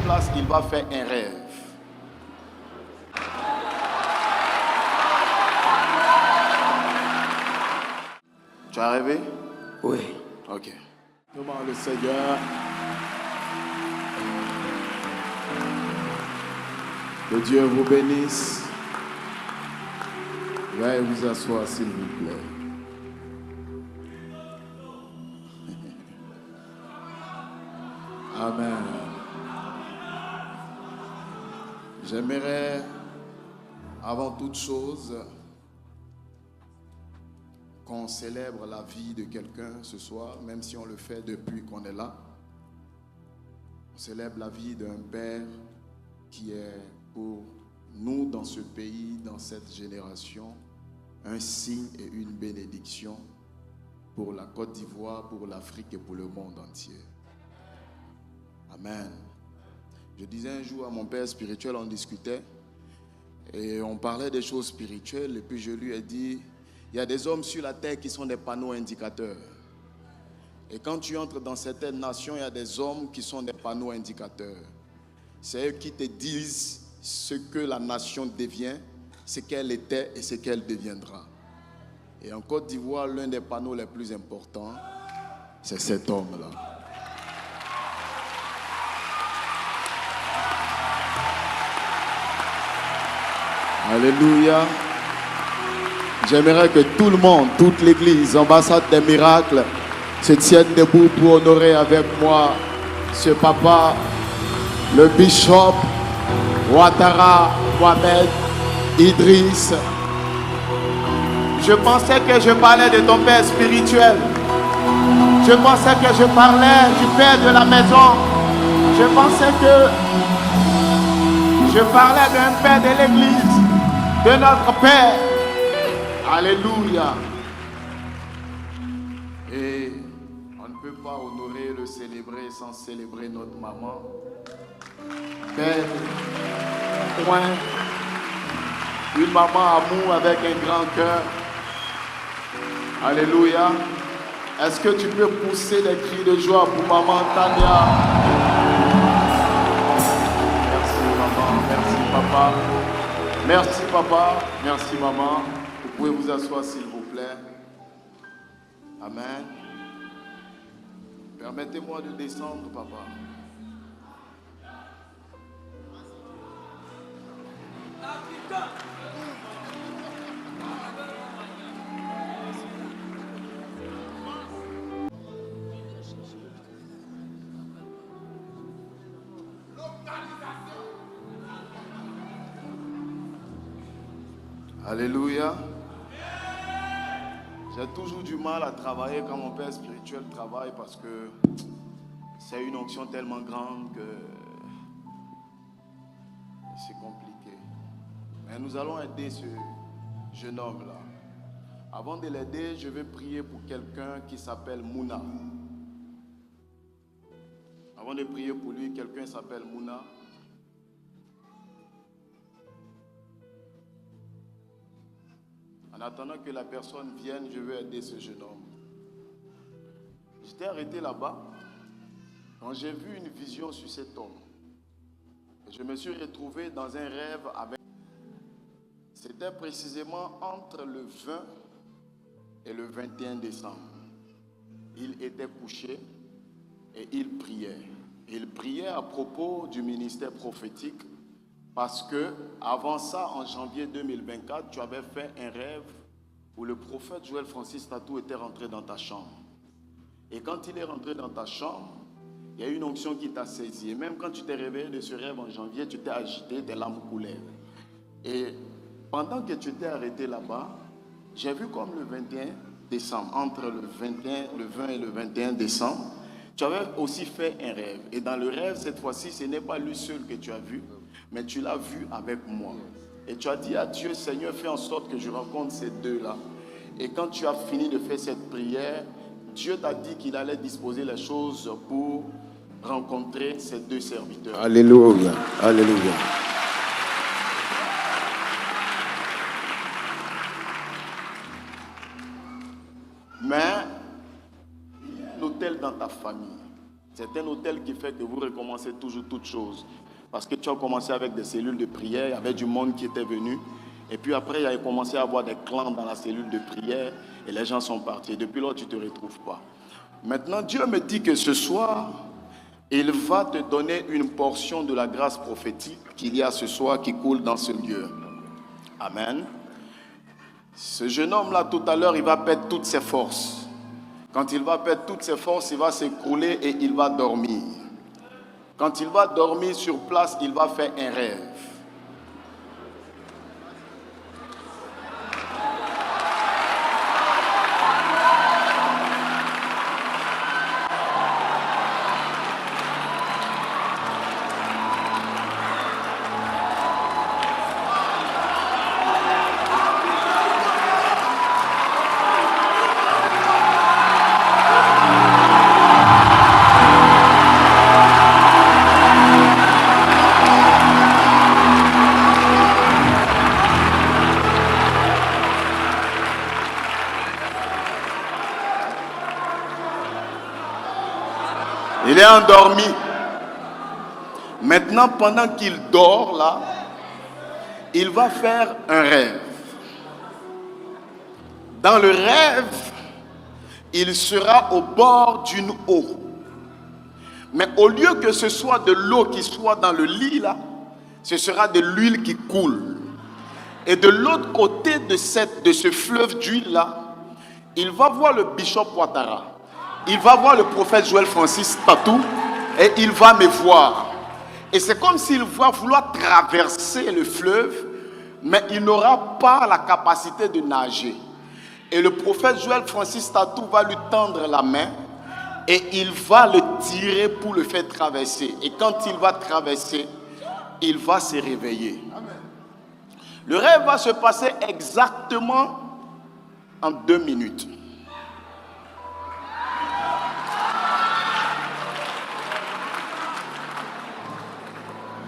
place, il va faire un rêve. Tu as rêvé? Oui. Ok. Demande le Seigneur. Que Dieu vous bénisse. Veuillez vous asseoir, s'il vous plaît. Amen. J'aimerais, avant toute chose, qu'on célèbre la vie de quelqu'un ce soir, même si on le fait depuis qu'on est là. On célèbre la vie d'un père qui est pour nous dans ce pays, dans cette génération, un signe et une bénédiction pour la Côte d'Ivoire, pour l'Afrique et pour le monde entier. Amen. Je disais un jour à mon père spirituel, on discutait et on parlait des choses spirituelles et puis je lui ai dit, il y a des hommes sur la terre qui sont des panneaux indicateurs. Et quand tu entres dans certaines nations, il y a des hommes qui sont des panneaux indicateurs. C'est eux qui te disent ce que la nation devient, ce qu'elle était et ce qu'elle deviendra. Et en Côte d'Ivoire, l'un des panneaux les plus importants, c'est cet homme-là. Alléluia. J'aimerais que tout le monde, toute l'église, ambassade des miracles, se tiennent debout pour honorer avec moi ce papa, le bishop Ouattara Mohamed Idriss. Je pensais que je parlais de ton père spirituel. Je pensais que je parlais du père de la maison. Je pensais que je parlais d'un père de l'église, de notre père. Alléluia. Et on ne peut pas honorer le célébrer sans célébrer notre maman. Belle, point, une maman amour avec un grand cœur. Alléluia. Est-ce que tu peux pousser des cris de joie pour maman Tania? Merci maman, merci papa. Merci papa, merci maman. Vous pouvez vous asseoir s'il vous plaît. Amen. Permettez-moi de descendre papa. Alléluia. J'ai toujours du mal à travailler quand mon père spirituel travaille parce que c'est une onction tellement grande que c'est compliqué. Mais nous allons aider ce jeune homme-là. Avant de l'aider, je vais prier pour quelqu'un qui s'appelle Mouna. Avant de prier pour lui, quelqu'un s'appelle Mouna. En attendant que la personne vienne, je vais aider ce jeune homme. J'étais arrêté là-bas quand j'ai vu une vision sur cet homme. Je me suis retrouvé dans un rêve avec... C'était précisément entre le 20 et le 21 décembre. Il était couché et il priait. Il priait à propos du ministère prophétique parce que avant ça, en janvier 2024, tu avais fait un rêve où le prophète Joël Francis Tatou était rentré dans ta chambre. Et quand il est rentré dans ta chambre, il y a une onction qui t'a saisi. Et même quand tu t'es réveillé de ce rêve en janvier, tu t'es agité, tes larmes coulaient. Et pendant que tu t'es arrêté là-bas, j'ai vu comme le 21 décembre, entre le 20 et le 21 décembre, tu avais aussi fait un rêve. Et dans le rêve, cette fois-ci, ce n'est pas lui seul que tu as vu, mais tu l'as vu avec moi. Et tu as dit à Dieu, Seigneur, fais en sorte que je rencontre ces deux-là. Et quand tu as fini de faire cette prière, Dieu t'a dit qu'il allait disposer les choses pour rencontrer ces deux serviteurs. Alléluia, alléluia. Mais l'autel dans ta famille. C'est un hôtel qui fait que vous recommencez toujours toutes choses. Parce que tu as commencé avec des cellules de prière, il y avait du monde qui était venu. Et puis après, il y a commencé à avoir des clans dans la cellule de prière et les gens sont partis. Et depuis là, tu ne te retrouves pas. Maintenant, Dieu me dit que ce soir, il va te donner une portion de la grâce prophétique qu'il y a ce soir qui coule dans ce lieu. Amen. Ce jeune homme-là, tout à l'heure, il va perdre toutes ses forces. Quand il va perdre toutes ses forces, il va s'écrouler et il va dormir. Quand il va dormir sur place, il va faire un rêve. Il est endormi. Maintenant, pendant qu'il dort là, il va faire un rêve. Dans le rêve, il sera au bord d'une eau. Mais au lieu que ce soit de l'eau qui soit dans le lit là, ce sera de l'huile qui coule. Et de l'autre côté de ce fleuve d'huile là, il va voir le bishop Ouattara. Il va voir le prophète Joël Francis Tatou et il va me voir. Et c'est comme s'il va vouloir traverser le fleuve, mais il n'aura pas la capacité de nager. Et le prophète Joël Francis Tatou va lui tendre la main et il va le tirer pour le faire traverser. Et quand il va traverser, il va se réveiller. Le rêve va se passer exactement en 2 minutes.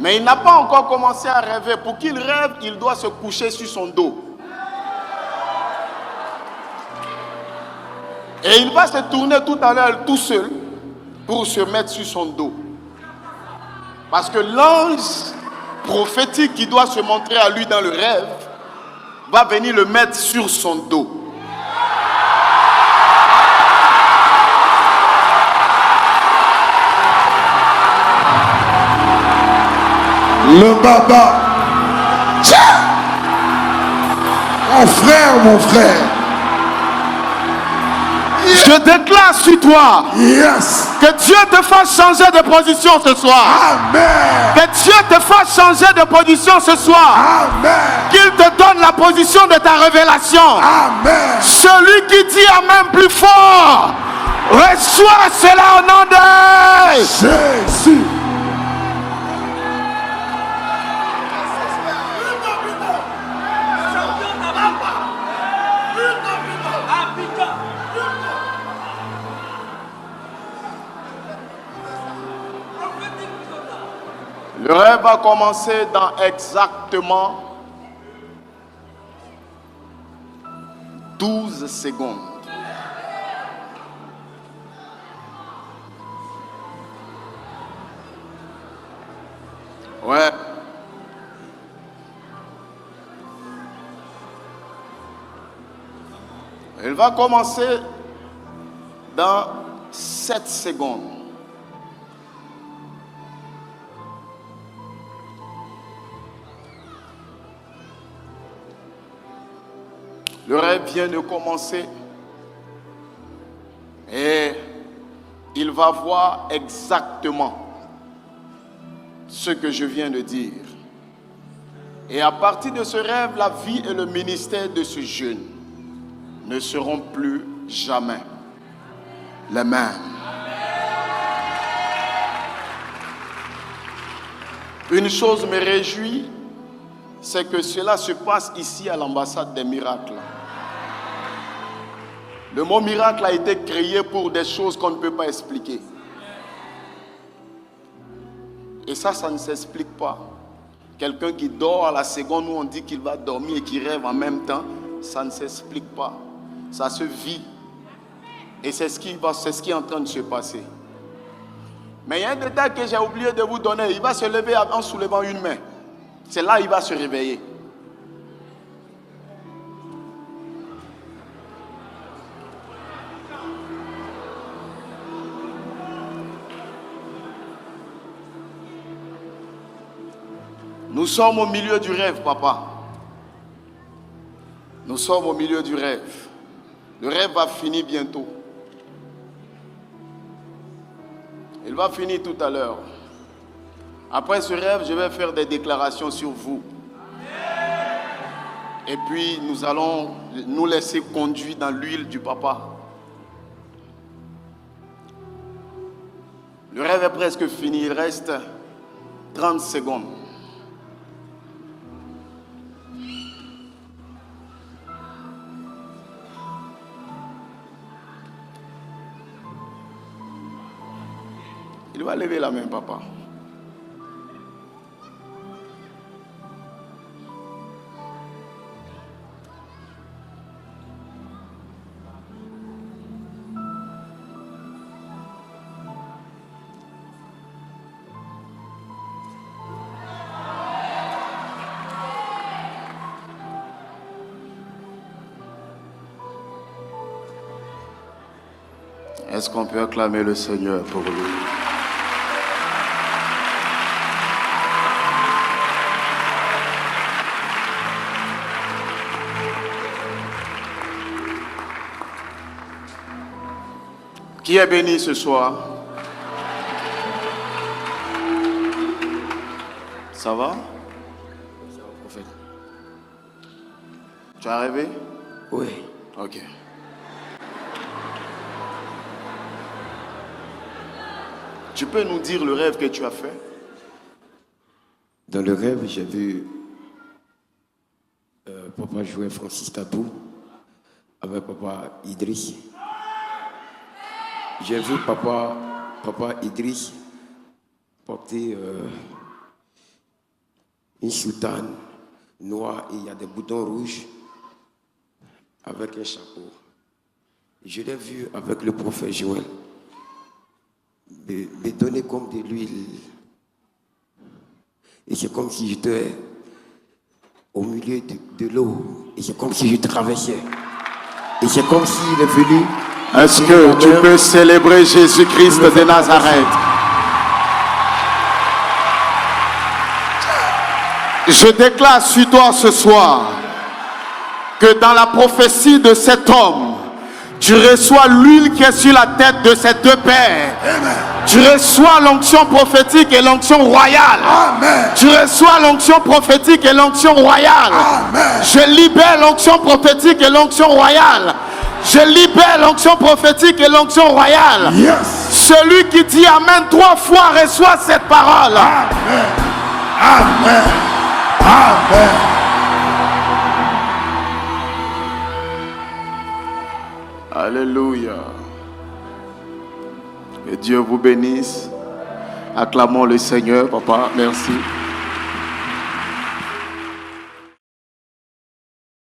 Mais il n'a pas encore commencé à rêver. Pour qu'il rêve, il doit se coucher sur son dos. Et il va se tourner tout à l'heure tout seul pour se mettre sur son dos. Parce que l'ange prophétique qui doit se montrer à lui dans le rêve va venir le mettre sur son dos. Le baba. Tiens! Mon frère. Je déclare sur toi que Dieu te fasse changer de position ce soir. Amen. Que Dieu te fasse changer de position ce soir. Amen. Qu'il te donne la position de ta révélation. Amen. Celui qui dit Amen plus fort, reçois cela au nom de Jésus. Le rêve va commencer dans exactement 12 secondes. Ouais. Il va commencer dans 7 secondes. Le rêve vient de commencer et il va voir exactement ce que je viens de dire. Et à partir de ce rêve, la vie et le ministère de ce jeune ne seront plus jamais les mêmes. Une chose me réjouit, c'est que cela se passe ici à l'ambassade des miracles. Le mot miracle a été créé pour des choses qu'on ne peut pas expliquer. Et ça ne s'explique pas. Quelqu'un qui dort à la seconde où on dit qu'il va dormir et qui rêve en même temps, ça ne s'explique pas. Ça se vit. Et c'est ce qui est en train de se passer. Mais il y a un détail que j'ai oublié de vous donner. Il va se lever en soulevant une main. C'est là qu'il va se réveiller. Nous sommes au milieu du rêve, papa. Nous sommes au milieu du rêve. Le rêve va finir bientôt. Il va finir tout à l'heure. Après ce rêve, je vais faire des déclarations sur vous. Et puis, nous allons nous laisser conduire dans l'huile du papa. Le rêve est presque fini. Il reste 30 secondes. Il va lever la main, papa. Est-ce qu'on peut acclamer le Seigneur pour lui? Qui est béni ce soir? Ça va? Prophète. Tu es arrivé? Oui. Ok. Tu peux nous dire le rêve que tu as fait? Dans le rêve, j'ai vu papa jouer Francis Tatou avec papa Idriss. J'ai vu papa Idriss porter une soutane noire et il y a des boutons rouges avec un chapeau. Je l'ai vu avec le prophète Joël me donner comme de l'huile. Et c'est comme si j'étais au milieu de l'eau. Et c'est comme si je traversais. Et c'est comme s'il est venu. Est-ce que tu peux célébrer Jésus-Christ de Nazareth? Je déclare sur toi ce soir que dans la prophétie de cet homme, tu reçois l'huile qui est sur la tête de ces deux pères. Amen. Tu reçois l'onction prophétique et l'onction royale. Amen. Tu reçois l'onction prophétique et l'onction royale. Amen. Je libère l'onction prophétique et l'onction royale. Je libère l'onction prophétique et l'onction royale. Yes. Celui qui dit Amen 3 fois reçoit cette parole. Amen. Amen. Amen. Alléluia. Que Dieu vous bénisse. Acclamons le Seigneur, papa. Merci.